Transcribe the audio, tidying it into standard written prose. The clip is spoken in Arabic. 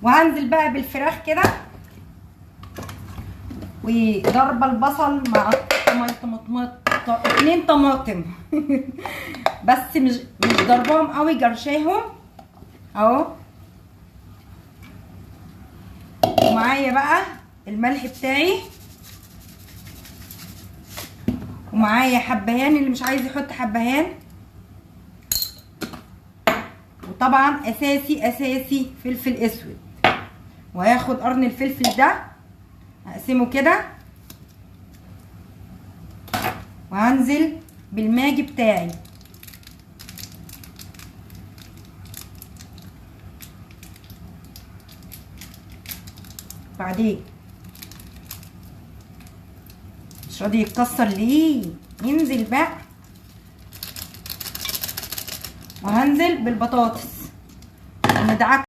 وهنزل بقى بالفراخ كده، وضربه البصل مع اتنين طماطم بس مش ضربهم قوي، جرشاهم اهو. ومعايا بقى الملح بتاعي، ومعايا حبهان اللي مش عايز يحط حبهان، وطبعا اساسي فلفل اسود. وهاخد قرن الفلفل ده هقسمه كده، وهنزل بالماجي بتاعي. بعدين مش راضي يتكسر ليه؟ ينزل بقى. وهنزل بالبطاطس وندعك